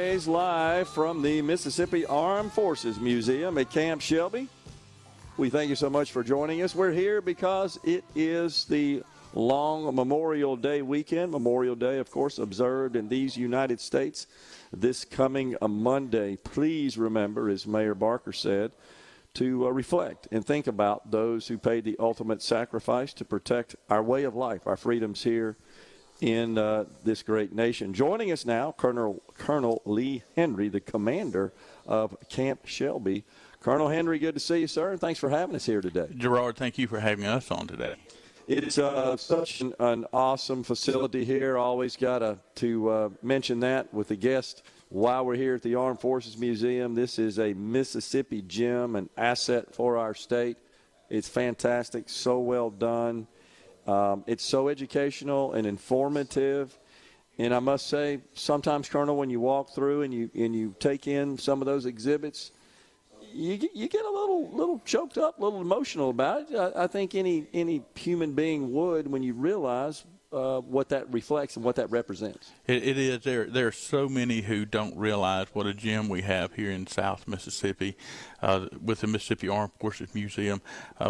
Live from the Mississippi Armed Forces Museum at Camp Shelby. We thank you so much for joining us. We're here because it is the long Memorial Day weekend. Memorial Day, of course, observed in these United States this coming Monday. Please remember, as Mayor Barker said, to reflect and think about those who paid the ultimate sacrifice to protect our way of life, our freedoms here in this great nation. Joining us now, Colonel Lee Henry, the commander of Camp Shelby. Colonel Henry, good to see you, sir, and thanks for having us here today. Gerard, thank you for having us on today. It's such an awesome facility here. Always got to mention that with the guest while we're here at the Armed Forces Museum. This is a Mississippi gem, an asset for our state. It's fantastic, so well done. It's so educational and informative, and I must say, sometimes, Colonel, when you walk through and you take in some of those exhibits, you get a little choked up, a little emotional about it. I think any human being would when you realize what that reflects and what that represents. It is. There are so many who don't realize what a gem we have here in South Mississippi with the Mississippi Armed Forces Museum.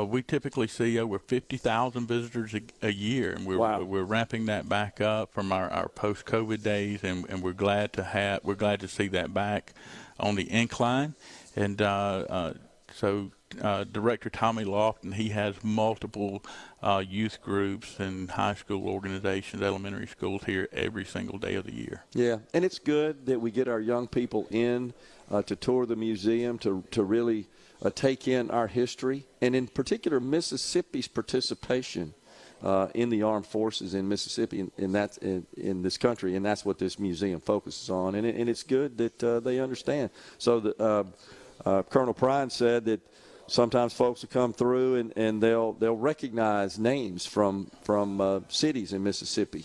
We typically see over 50,000 visitors a year, and we're ramping that back up from our post-COVID days, and we're glad to see that back on the incline. And so Director Tommy Lofton, he has multiple youth groups and high school organizations, elementary schools here every single day of the year. Yeah, and it's good that we get our young people in to tour the museum, to really take in our history, and in particular Mississippi's participation in the armed forces in Mississippi, in this country, and that's what this museum focuses on. And it's good that they understand. So Colonel Prine said that sometimes folks will come through and they'll recognize names from cities in Mississippi.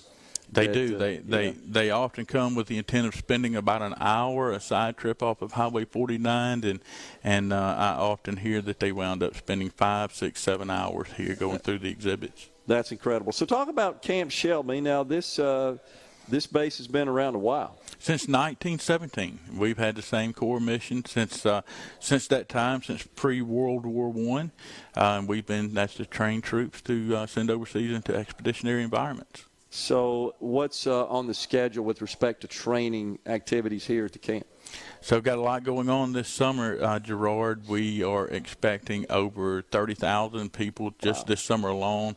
They do. They often come with the intent of spending about an hour, a side trip off of Highway 49, and I often hear that they wound up spending 5, 6, 7 hours here going through the exhibits. That's incredible. So talk about Camp Shelby. Now, this base has been around a while. Since 1917, we've had the same core mission since that time, since pre-World War I. That's to train troops to send overseas into expeditionary environments. So what's on the schedule with respect to training activities here at the camp? So got a lot going on this summer, Gerard. We are expecting over 30,000 people just this summer alone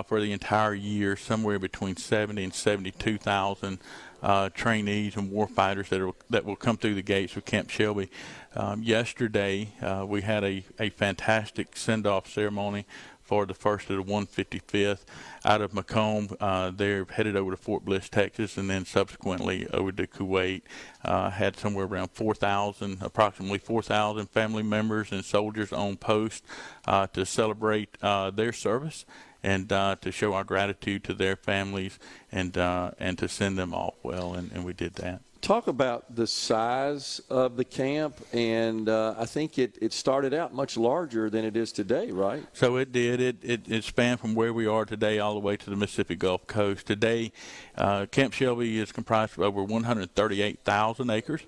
for the entire year, somewhere between 70 and 72,000 trainees and warfighters that will come through the gates of Camp Shelby. Yesterday, we had a fantastic send-off ceremony for the first of the 155th out of Macomb. They're headed over to Fort Bliss, Texas, and then subsequently over to Kuwait. Had somewhere around approximately 4,000 family members and soldiers on post to celebrate their service and to show our gratitude to their families and to send them off well, and we did that. Talk about the size of the camp, and I think it started out much larger than it is today, right? So it did. It spanned from where we are today all the way to the Mississippi Gulf Coast. Today, Camp Shelby is comprised of over 138,000 acres,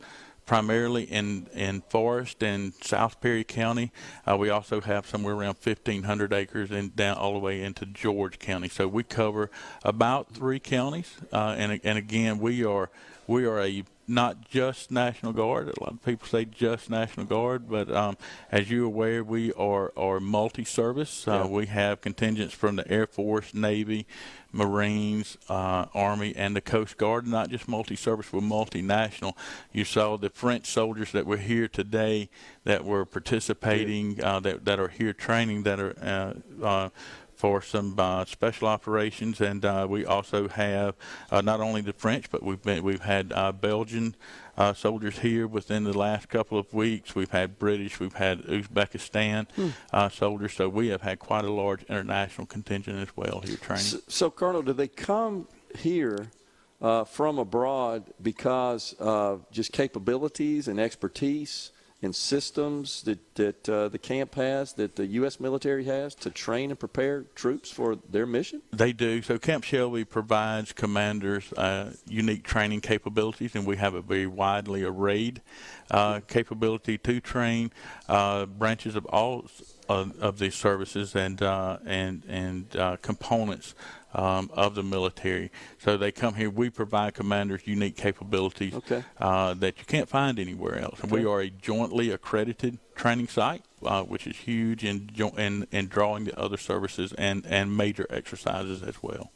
primarily in Forest and South Perry County. We also have somewhere around 1,500 acres and down all the way into George County. So we cover about 3 counties, and again, we are a not just National Guard. A lot of people say just National Guard, but as you're aware, we are multi-service. We have contingents from the Air Force, Navy, Marines, Army, and the Coast Guard. Not just multi-service, we're multinational. You saw the French soldiers that were here today that were participating, that are here training, that are for some special operations, and we also have not only the French, but we've had Belgian soldiers here within the last couple of weeks. We've had British, we've had Uzbekistan soldiers, so we have had quite a large international contingent as well here training. So Colonel, do they come here from abroad because of just capabilities and expertise and systems that the camp has, that the U.S. military has to train and prepare troops for their mission? They do. So Camp Shelby provides commanders unique training capabilities, and we have a very widely arrayed capability to train branches of all of these services and components of the military. So they come here. We provide commanders unique capabilities that you can't find anywhere else. Okay. We are a jointly accredited training site, which is huge in drawing the other services and major exercises as well.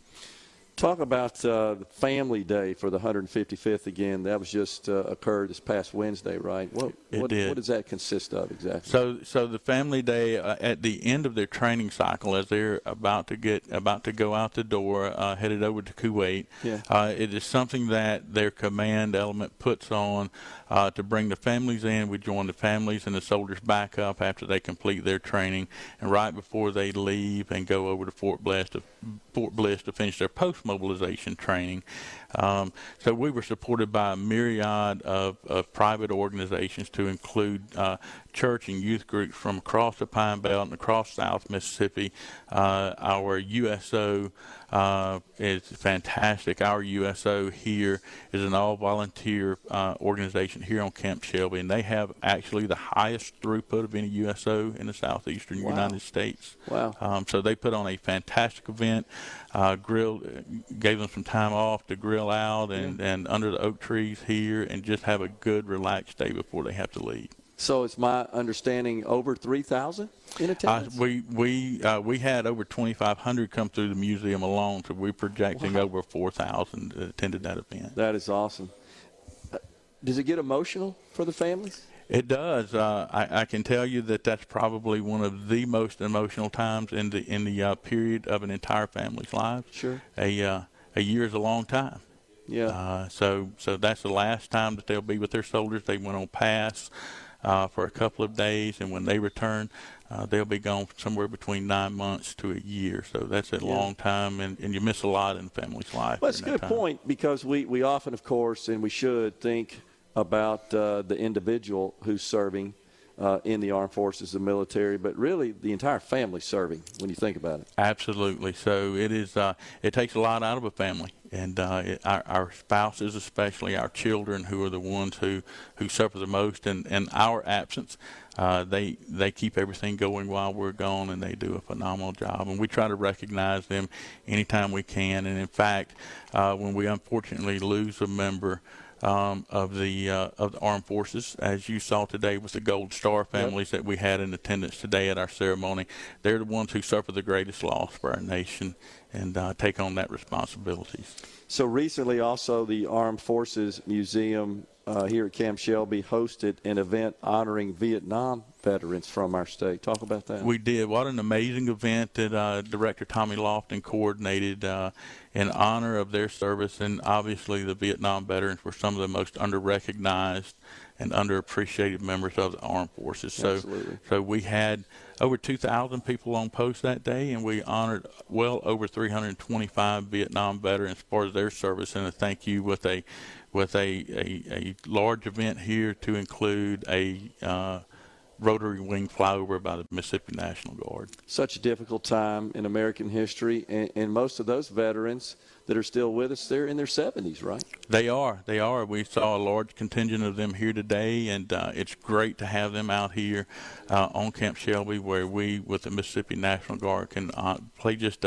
Talk about the Family Day for the 155th again. That was just occurred this past Wednesday, right? What does that consist of exactly? So the Family Day at the end of their training cycle, as they're about to go out the door, headed over to Kuwait, it is something that their command element puts on to bring the families in. We join the families and the soldiers back up after they complete their training, and right before they leave and go over to Fort Bliss to finish their post-mobilization training. So we were supported by a myriad of private organizations to include church and youth groups from across the Pine Belt and across South Mississippi. Our USO is fantastic. Our USO here is an all-volunteer organization here on Camp Shelby, and they have actually the highest throughput of any USO in the southeastern United States. Wow. So they put on a fantastic event, gave them some time off to grill out and under the oak trees here and just have a good, relaxed day before they have to leave. So it's my understanding over 3,000 in attendance? We had over 2,500 come through the museum alone, so we're projecting over 4,000 attended that event. That is awesome. Does it get emotional for the families? It does. I can tell you that that's probably one of the most emotional times in the period of an entire family's lives. Sure. A year is a long time. Yeah. So that's the last time that they'll be with their soldiers. They went on pass for a couple of days, and when they return, they'll be gone somewhere between 9 months to a year. So that's a long time, and you miss a lot in the family's life. Well, that's a good point, because we often, of course, and we should think about the individual who's serving in the armed forces, the military, but really the entire family serving when you think about it. Absolutely. So it is. It takes a lot out of a family, and our spouses, especially our children, who are the ones who suffer the most in our absence. They keep everything going while we're gone, and they do a phenomenal job. And we try to recognize them anytime we can. And in fact, when we unfortunately lose a member of the armed forces, as you saw today with the Gold Star families that we had in attendance today at our ceremony, they're the ones who suffer the greatest loss for our nation and take on that responsibility. So recently also the Armed Forces Museum here at Camp Shelby hosted an event honoring Vietnam veterans from our state. Talk about that. We did. What an amazing event that Director Tommy Lofton coordinated in honor of their service. And obviously the Vietnam veterans were some of the most under-recognized and underappreciated members of the armed forces. So we had over 2,000 people on post that day, and we honored well over 325 Vietnam veterans as part of their service, and a thank you with a large event here to include a rotary wing flyover by the Mississippi National Guard. Such a difficult time in American history, and most of those veterans that are still with us, they're in their 70s, right? They are. We saw a large contingent of them here today, and it's great to have them out here on Camp Shelby, where we, with the Mississippi National Guard, can play just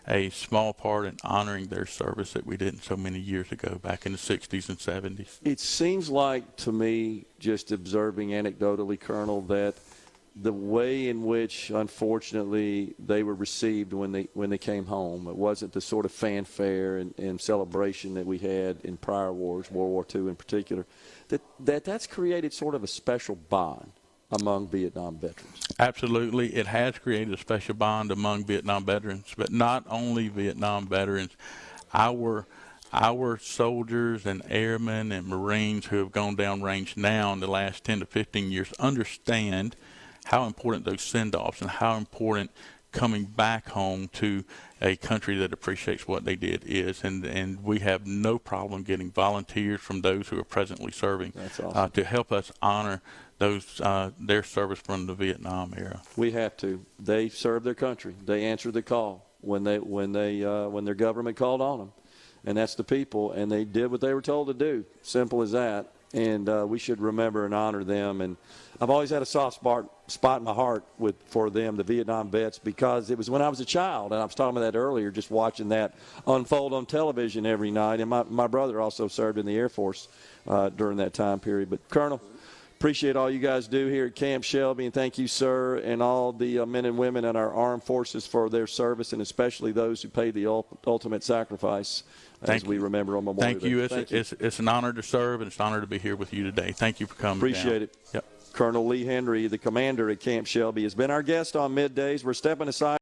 a small part in honoring their service that we did so many years ago, back in the 60s and 70s. It seems like, to me, just observing anecdotally, Colonel, that the way in which, unfortunately, they were received when they came home, it wasn't the sort of fanfare and celebration that we had in prior wars, World War II in particular, that's created sort of a special bond among Vietnam veterans. Absolutely. It has created a special bond among Vietnam veterans, but not only Vietnam veterans. Our soldiers and airmen and Marines who have gone downrange now in the last 10 to 15 years understand how important those send-offs and how important coming back home to a country that appreciates what they did is, and we have no problem getting volunteers from those who are presently serving. That's awesome. To help us honor those their service from the Vietnam era. We have to. They served their country. They answered the call when their government called on them, and that's the people. And they did what they were told to do. Simple as that. And we should remember and honor them. And I've always had a soft spot in my heart for them, the Vietnam vets, because it was when I was a child, and I was talking about that earlier, just watching that unfold on television every night. And my brother also served in the Air Force during that time period. But, Colonel, appreciate all you guys do here at Camp Shelby, and thank you, sir, and all the men and women in our armed forces for their service, and especially those who paid the ultimate sacrifice as we remember on Memorial Day. Thank you. It's an honor to serve, and it's an honor to be here with you today. Thank you for coming. Appreciate it. Yep. Colonel Lee Henry, the commander at Camp Shelby, has been our guest on Middays. We're stepping aside.